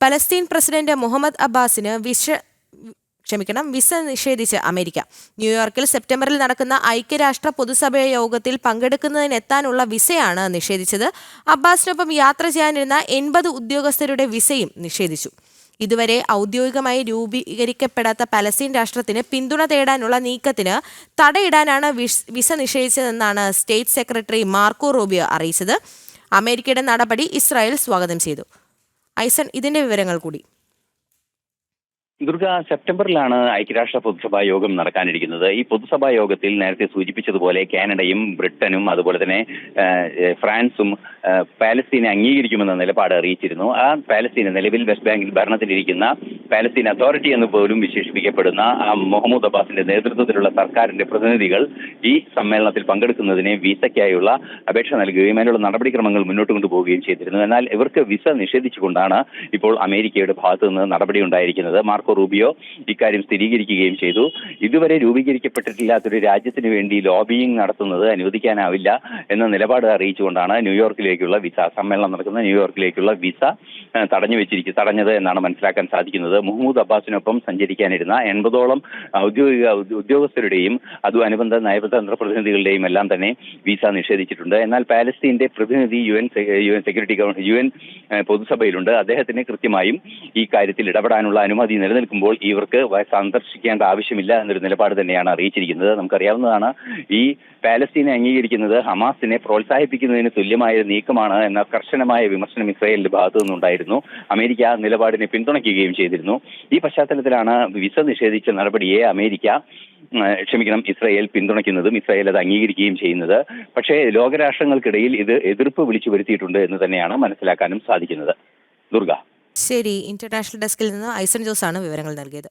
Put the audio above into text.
Palestine president Muhammad അബ്ബാസിന് visa നിഷേധിച്ച് America. ന്യൂയോർക്കിൽ സെപ്റ്റംബറിൽ നടക്കുന്ന ഐക്യരാഷ്ട്ര പൊതുസഭ യോഗത്തിൽ പങ്കെടുക്കുന്നതിനെത്താനുള്ള വിസയാണ് നിഷേധിച്ചത്. അബ്ബാസിനൊപ്പം യാത്ര ചെയ്യാനിരുന്ന 80 ഉദ്യോഗസ്ഥരുടെ വിസയും നിഷേധിച്ചു. ഇതുവരെ ഔദ്യോഗികമായി രൂപീകരിക്കപ്പെടാത്ത പലസ്തീൻ രാഷ്ട്രത്തിന് പിന്തുണ തേടാനുള്ള നീക്കത്തിന് തടയിടാനാണ് വിസ നിഷേധിച്ചതെന്നാണ് സ്റ്റേറ്റ് സെക്രട്ടറി മാർക്കോ റൂബിയോ അറിയിച്ചത്. അമേരിക്കയുടെ നടപടി ഇസ്രായേൽ സ്വാഗതം ചെയ്തു. ഐസൺ, ഇതിന്റെ വിവരങ്ങൾ കൂടി. ദുർഗ, സെപ്റ്റംബറിലാണ് ഐക്യരാഷ്ട്ര പൊതുസഭാ യോഗം നടക്കാനിരിക്കുന്നത്. ഈ പൊതുസഭാ യോഗത്തിൽ നേരത്തെ സൂചിപ്പിച്ചതുപോലെ കാനഡയും ബ്രിട്ടനും അതുപോലെ തന്നെ ഫ്രാൻസും പാലസ്തീനെ അംഗീകരിക്കുമെന്ന നിലപാട് അറിയിച്ചിരുന്നു. ആ പാലസ്തീന് നിലവിൽ വെസ്റ്റ് ബാങ്കിൽ ഭരണത്തിലിരിക്കുന്ന പാലസ്തീൻ അതോറിറ്റി എന്ന് പോലും വിശേഷിപ്പിക്കപ്പെടുന്ന മുഹമ്മദ് അബ്ബാസിന്റെ നേതൃത്വത്തിലുള്ള സർക്കാരിന്റെ പ്രതിനിധികൾ ഈ സമ്മേളനത്തിൽ പങ്കെടുക്കുന്നതിന് വിസയ്ക്കായുള്ള അപേക്ഷ നൽകുകയും അതിനുള്ള നടപടിക്രമങ്ങൾ മുന്നോട്ട് കൊണ്ടുപോവുകയും ചെയ്തിരുന്നു. എന്നാൽ ഇവർക്ക് വിസ നിഷേധിച്ചുകൊണ്ടാണ് ഇപ്പോൾ അമേരിക്കയുടെ ഭാഗത്തു നിന്ന് നടപടി ഉണ്ടായിരിക്കുന്നത്. മാർക്കോ റൂബിയോ ഇക്കാര്യം സ്ഥിരീകരിക്കുകയും ചെയ്തു. ഇതുവരെ രൂപീകരിക്കപ്പെട്ടിട്ടില്ലാത്തൊരു രാജ്യത്തിന് വേണ്ടി ലോബിയിങ് നടത്തുന്നത് അനുവദിക്കാനാവില്ല എന്ന നിലപാട് അറിയിച്ചുകൊണ്ടാണ് ന്യൂയോർക്കിലേക്കുള്ള വിസ, സമ്മേളനം നടക്കുന്ന ന്യൂയോർക്കിലേക്കുള്ള വിസ തടഞ്ഞത് എന്നാണ് മനസ്സിലാക്കാൻ സാധിക്കുന്നത്. മുഹമ്മദ് അബ്ബാസിനൊപ്പം സഞ്ചരിക്കാനിരുന്ന 80ഓളം ഔദ്യോഗിക ഉദ്യോഗസ്ഥരുടെയും അനുബന്ധ നയതന്ത്ര പ്രതിനിധികളുടെയും എല്ലാം തന്നെ വിസ നിഷേധിച്ചിട്ടുണ്ട്. എന്നാൽ പാലസ്തീന്റെ പ്രതിനിധി യു എൻ പൊതുസഭയിലുണ്ട്. അദ്ദേഹത്തിന് കൃത്യമായും ഈ കാര്യത്തിൽ ഇടപെടാനുള്ള അനുമതി നിലനിൽക്കുമ്പോൾ ഇവർക്ക് സന്ദർശിക്കേണ്ട ആവശ്യമില്ല എന്നൊരു നിലപാട് തന്നെയാണ് അറിയിച്ചിരിക്കുന്നത്. നമുക്കറിയാവുന്നതാണ്, ഈ പാലസ്തീനെ അംഗീകരിക്കുന്നത് ഹമാസിനെ പ്രോത്സാഹിപ്പിക്കുന്നതിന് തുല്യമായ നീക്കമാണ് എന്ന കർശനമായ വിമർശനം ഇസ്രായേലിന്റെ ഭാഗത്തു നിന്നുണ്ടായിരുന്നു. അമേരിക്ക നിലപാടിനെ പിന്തുണയ്ക്കുകയും ചെയ്തിരുന്നു. ഈ പശ്ചാത്തലത്തിലാണ് വിസ നിഷേധിച്ച നടപടിയെ ഇസ്രായേൽ പിന്തുണയ്ക്കുന്നതും ഇസ്രായേൽ അത് അംഗീകരിക്കുകയും ചെയ്യുന്നത്. പക്ഷേ ലോകരാഷ്ട്രങ്ങൾക്കിടയിൽ ഇത് എതിർപ്പ് വിളിച്ചു വരുത്തിയിട്ടുണ്ട് എന്ന് തന്നെയാണ് മനസ്സിലാക്കാനും സാധിക്കുന്നത്. ദുർഗ. ശരി, ഇന്റർനാഷണൽ ഡെസ്കിൽ നിന്ന് ഐസൺ ജോസ് ആണ് വിവരങ്ങൾ നൽകിയത്.